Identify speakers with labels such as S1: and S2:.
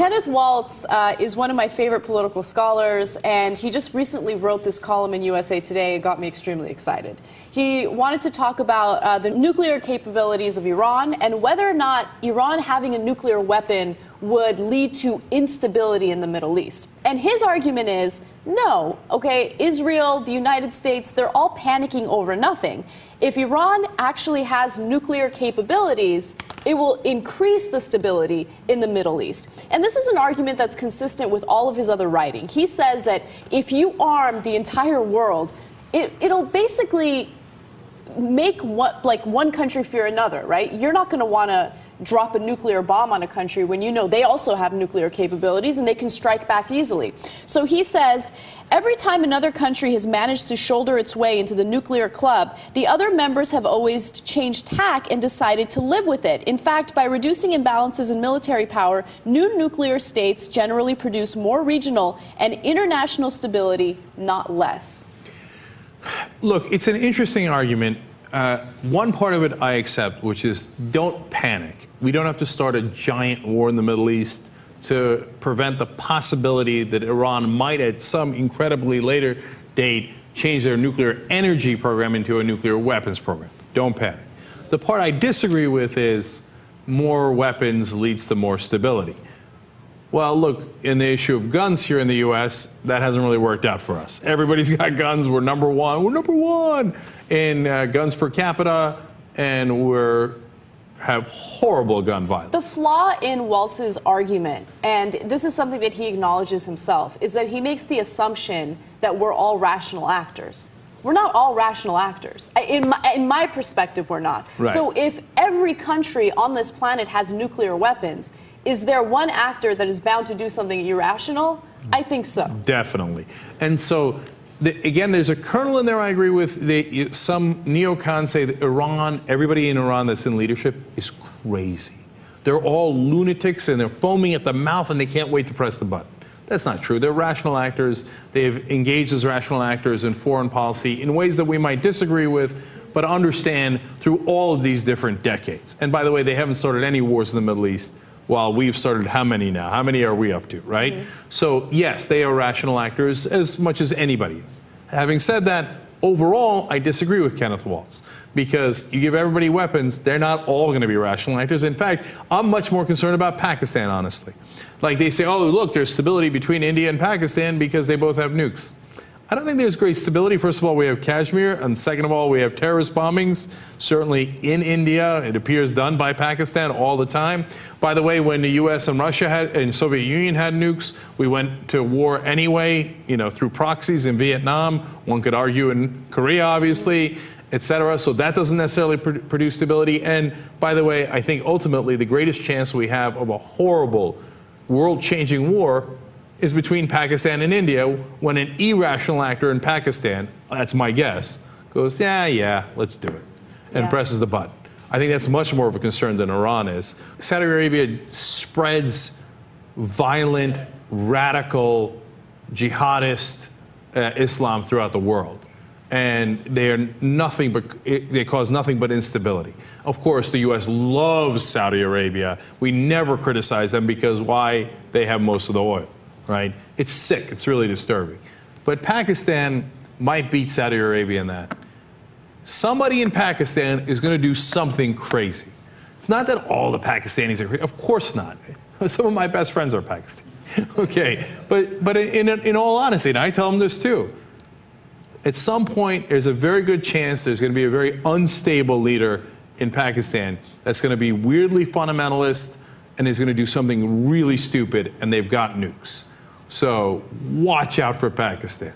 S1: Kenneth Waltz is one of my favorite political scholars, and he just recently wrote this column in USA Today. It got me extremely excited. He wanted to talk about the nuclear capabilities of Iran and whether or not Iran having a nuclear weapon would lead to instability in the Middle East. And his argument is, no, okay, Israel, the United States, they're all panicking over nothing. If Iran actually has nuclear capabilities, it will increase the stability in the Middle East. And this is an argument that's consistent with all of his other writing. He says that if you arm the entire world, it'll basically make one country fear another, right? You're not going to want to drop a nuclear bomb on a country when you know they also have nuclear capabilities and they can strike back easily. So he says, every time another country has managed to shoulder its way into the nuclear club, the other members have always changed tack and decided to live with it. In fact, by reducing imbalances in military power, new nuclear states generally produce more regional and international stability, not less.
S2: Look, it's an interesting argument. One part of it I accept, which is don't panic. We don't have to start a giant war in the Middle East to prevent the possibility that Iran might at some incredibly later date change their nuclear energy program into a nuclear weapons program. Don't panic. The part I disagree with is more weapons leads to more stability. Well, look, in the issue of guns here in the U.S., that hasn't really worked out for us. Everybody's got guns. We're number one. We're number one in guns per capita, and we have horrible gun violence.
S1: The flaw in Waltz's argument, and this is something that he acknowledges himself, is that he makes the assumption that we're all rational actors. We're not all rational actors. In my perspective, we're not.
S2: Right.
S1: So if every country on this planet has nuclear weapons, is there one actor that is bound to do something irrational? I think so.
S2: Definitely. And so, again, there's a kernel in there I agree with. Some neocons say that Iran, everybody in Iran that's in leadership is crazy. They're all lunatics and they're foaming at the mouth and they can't wait to press the button. That's not true. They're rational actors. They've engaged as rational actors in foreign policy in ways that we might disagree with, but understand through all of these different decades. And by the way, they haven't started any wars in the Middle East. Well, we've started how many now? How many are we up to, right? Mm-hmm. So, yes, they are rational actors as much as anybody is. Having said that, overall, I disagree with Kenneth Waltz because you give everybody weapons, they're not all going to be rational actors. In fact, I'm much more concerned about Pakistan, honestly. Like they say, oh, look, there's stability between India and Pakistan because they both have nukes. I don't think there's great stability. First of all, we have Kashmir, and second of all, we have terrorist bombings, certainly in India. It appears done by Pakistan all the time. By the way, when the U.S. and Russia and Soviet Union had nukes, we went to war anyway, through proxies in Vietnam. One could argue in Korea, obviously, et cetera. So that doesn't necessarily produce stability. And by the way, I think ultimately the greatest chance we have of a horrible, world-changing war is between Pakistan and India when an irrational actor in Pakistan, that's my guess, goes, yeah, let's do it, and presses the button. I think that's much more of a concern than Iran is. Saudi Arabia spreads violent, radical, jihadist Islam throughout the world. And they cause nothing but instability. Of course, the U.S. loves Saudi Arabia. We never criticize them because why? They have most of the oil. Right? It's sick. It's really disturbing. But Pakistan might beat Saudi Arabia in that. Somebody in Pakistan is going to do something crazy. It's not that all the Pakistanis are crazy. Of course not. Some of my best friends are Pakistani. Okay. But in all honesty, and I tell them this too, at some point there's a very good chance there's going to be a very unstable leader in Pakistan that's going to be weirdly fundamentalist and is going to do something really stupid, and they've got nukes. So watch out for Pakistan.